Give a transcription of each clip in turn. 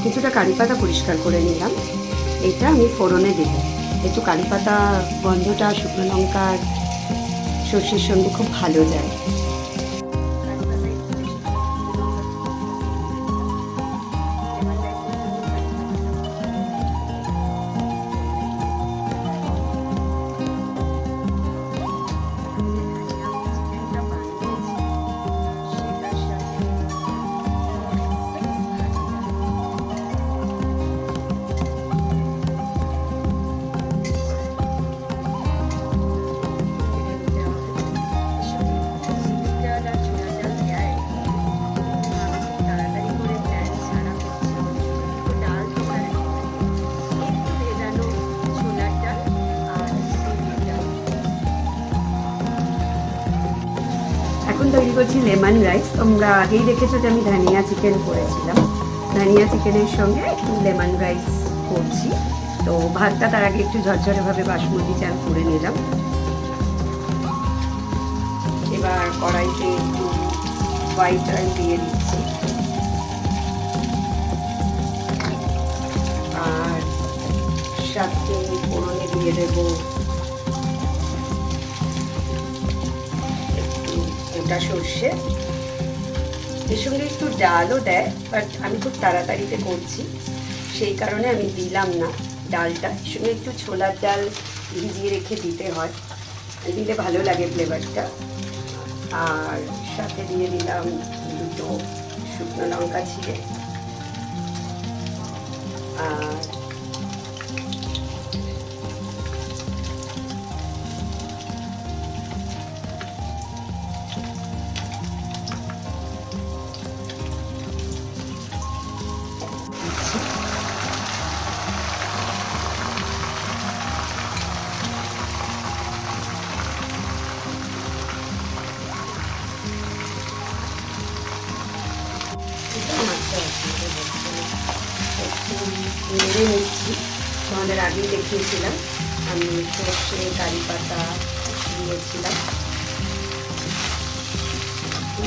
কিছুটা কারি পাতা পরিষ্কার করে নিলাম। এটা আমি ফোড়নে দেব। একটু কারি পাতা গন্ধটা শুকনো লঙ্কার সর্ষের সঙ্গে খুব ভালো যায়। এখন তৈরি করছি লেমন রাইস। তোমরা আগেই দেখেছো যে আমি ধনিয়া চিকেন করেছিলাম। ধনিয়া চিকেনের সঙ্গে একটু লেমন রাইস করছি। তো ভাতটা তার আগে একটু ঝরঝরেভাবে বাসমতি চাল করে নিলাম। এবার কড়াইতে একটু হোয়াইট অয়েল দিয়ে দিচ্ছি, আর সাথে ফোড়নে দিয়ে দেবো গোটা সর্ষে। এর সঙ্গে একটু ডালও দেয়, বাট আমি খুব তাড়াতাড়িতে করছি সেই কারণে আমি দিলাম না ডালটা। এর সঙ্গে একটু ছোলার ডাল ভিজিয়ে রেখে দিতে হয়, দিলে ভালো লাগে ফ্লেভারটা। আর সাথে দিয়ে দিলাম দুটো শুকনো লঙ্কা ছিঁড়ে, আর নেড়ে নিচ্ছি। তোমাদের আগেই দেখিয়েছিলাম আমি সর্ষে কারি পাতা দিয়েছিলাম।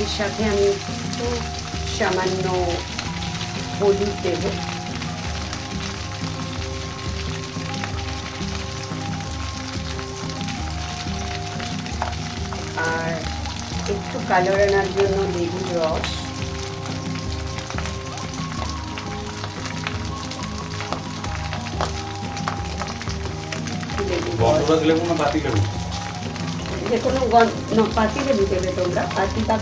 এর সাথে আমি একটু সামান্য হলুদ দেব, আর একটু কালার আনার জন্য লেবুর রস, যে কোনো পাতি লেবু দেবে তোমরা। পাতি বা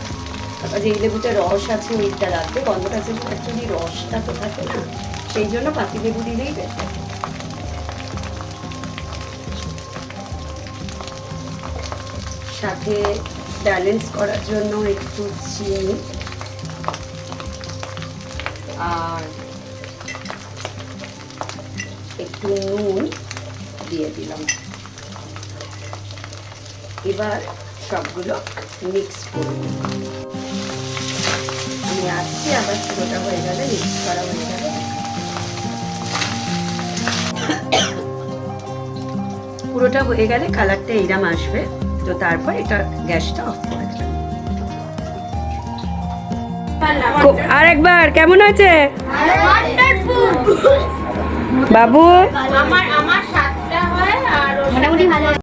যেই লেবুতে রস আছে ওইটা রাখবে, গন্ধটা অ্যাকচুয়ালি রসটা তো থাকে না, সেই জন্য পাতি লেবু দিলেই বেটার। সাথে ব্যালেন্স করার জন্য একটু চিনি আর একটু নুন দিয়ে দিলাম। এবার সবগুলো মিক্স করব। আমি আসছি, আবার পুরোটা হয়ে গেলে মিক্স করা হয়ে যাবে। পুরোটা হয়ে গেলে কালারটা এইরকম আসবে। তো তারপর এটা গ্যাসটা অফ করে দেবেন। আর একবার কেমন আছে বাবু? আমার 7টা হয় আর মোটামুটি ভালো।